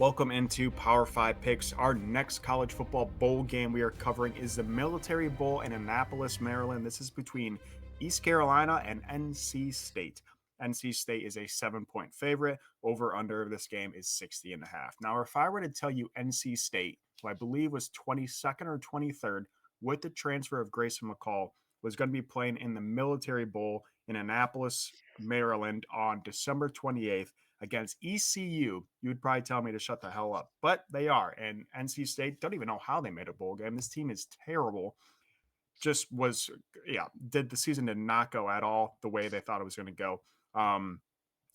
Welcome into Power 5 Picks. Our next college football bowl game we are covering is the Military Bowl in Annapolis, Maryland. This is between East Carolina and NC State. NC State is a 7-point favorite. Over under of this game is 60 and a half. Now, if I were to tell you NC State, who I believe was 22nd or 23rd with the transfer of Grayson McCall, was going to be playing in the Military Bowl in Annapolis, Maryland on December 28th against ECU, you would probably tell me to shut the hell up, but they are. And NC State don't even know how they made a bowl game. This team is terrible. The season did not go at all the way they thought it was going to go.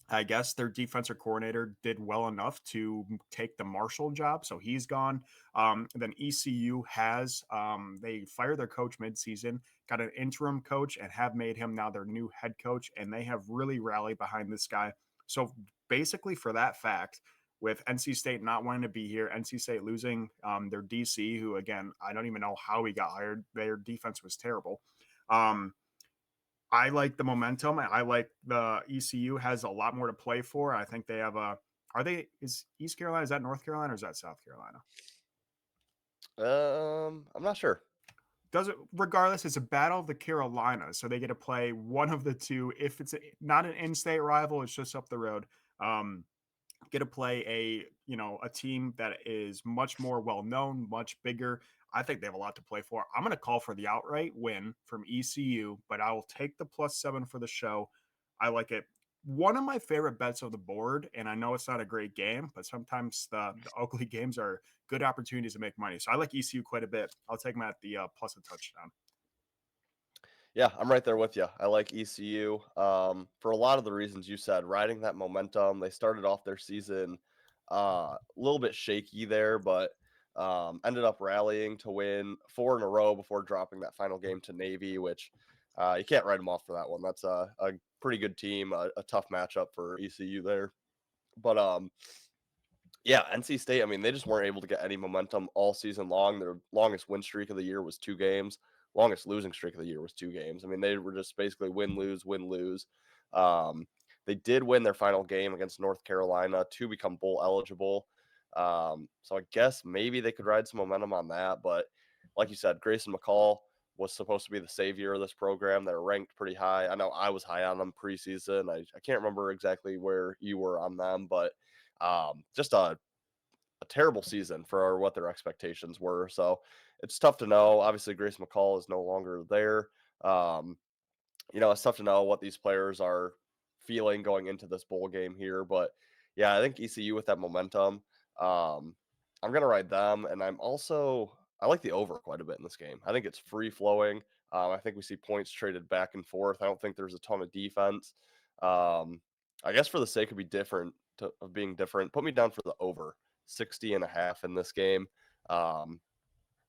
I guess their defensive coordinator did well enough to take the Marshall job, so he's gone. Then ECU they fired their coach midseason, got an interim coach, and have made him now their new head coach, and they have really rallied behind this guy. So basically, for that fact, with NC State not wanting to be here, NC State losing their DC, who, again, I don't even know how he got hired. Their defense was terrible. I like the momentum. I like the ECU has a lot more to play for. I think they have is East Carolina, is that North Carolina or is that South Carolina? I'm not sure. Regardless, it's a battle of the Carolinas. So they get to play one of the two. If it's not an in-state rival, it's just up the road. Get to play a team that is much more well-known, much bigger. I think they have a lot to play for. I'm going to call for the outright win from ECU, but I will take the +7 for the show. I like it. One of my favorite bets of the board, and I know it's not a great game, but sometimes the ugly games are good opportunities to make money. So I like ECU quite a bit. I'll take them at the plus a touchdown. Yeah, I'm right there with you. I like ECU for a lot of the reasons you said, riding that momentum. They started off their season a little bit shaky there, but ended up rallying to win 4 in a row before dropping that final game to Navy, which you can't write them off for that one. That's a pretty good team, a tough matchup for ECU there. But yeah, NC State, I mean, they just weren't able to get any momentum all season long. Their longest win streak of the year was 2 games. Longest losing streak of the year was 2 games. I mean, they were just basically win, lose, win, lose. They did win their final game against North Carolina to become bowl eligible. So I guess maybe they could ride some momentum on that. But like you said, Grayson McCall was supposed to be the savior of this program. They're ranked pretty high. I know I was high on them preseason. I can't remember exactly where you were on them, but just a terrible season for what their expectations were. So it's tough to know. Obviously, Grace McCall is no longer there. It's tough to know what these players are feeling going into this bowl game here. But yeah, I think ECU with that momentum, I'm going to ride them. And I like the over quite a bit in this game. I think it's free flowing. I think we see points traded back and forth. I don't think there's a ton of defense. I guess for the sake of being different, put me down for the over 60 and a half in this game.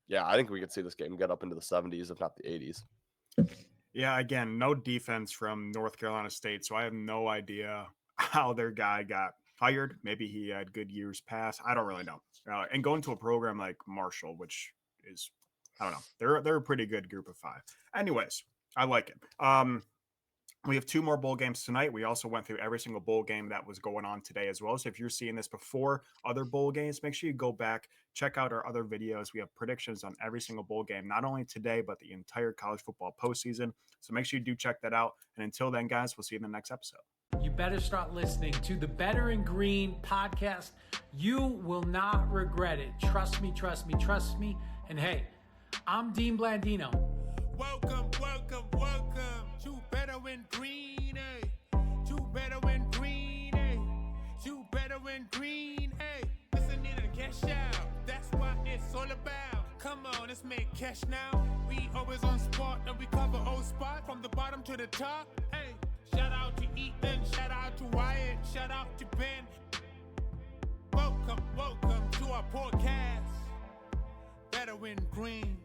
Yeah, I think we could see this game get up into the 70s, if not the 80s. Yeah, again, no defense from North Carolina State, so I have no idea how their guy got fired. Maybe he had good years past. I don't really know. And going to a program like Marshall, which is, I don't know, they're a pretty good group of 5. Anyways, I like it. We have 2 more bowl games tonight. We also went through every single bowl game that was going on today as well. So if you're seeing this before other bowl games, make sure you go back, check out our other videos. We have predictions on every single bowl game, not only today, but the entire college football postseason. So make sure you do check that out. And until then, guys, we'll see you in the next episode. You better start listening to the Better in Green podcast. You will not regret it. Trust me, trust me, trust me. And hey, I'm Dean Blandino. Welcome to Better in Green, eh? To Better in Green, eh? To Better in Green, eh? Listening to cash out, that's what it's all about. Come on, let's make cash now. We always on spot and we cover old spot from the bottom to the top. Hey, shout out to Ethan, shout out to Wyatt, shout out to Ben. Welcome to our podcast, Better in Green.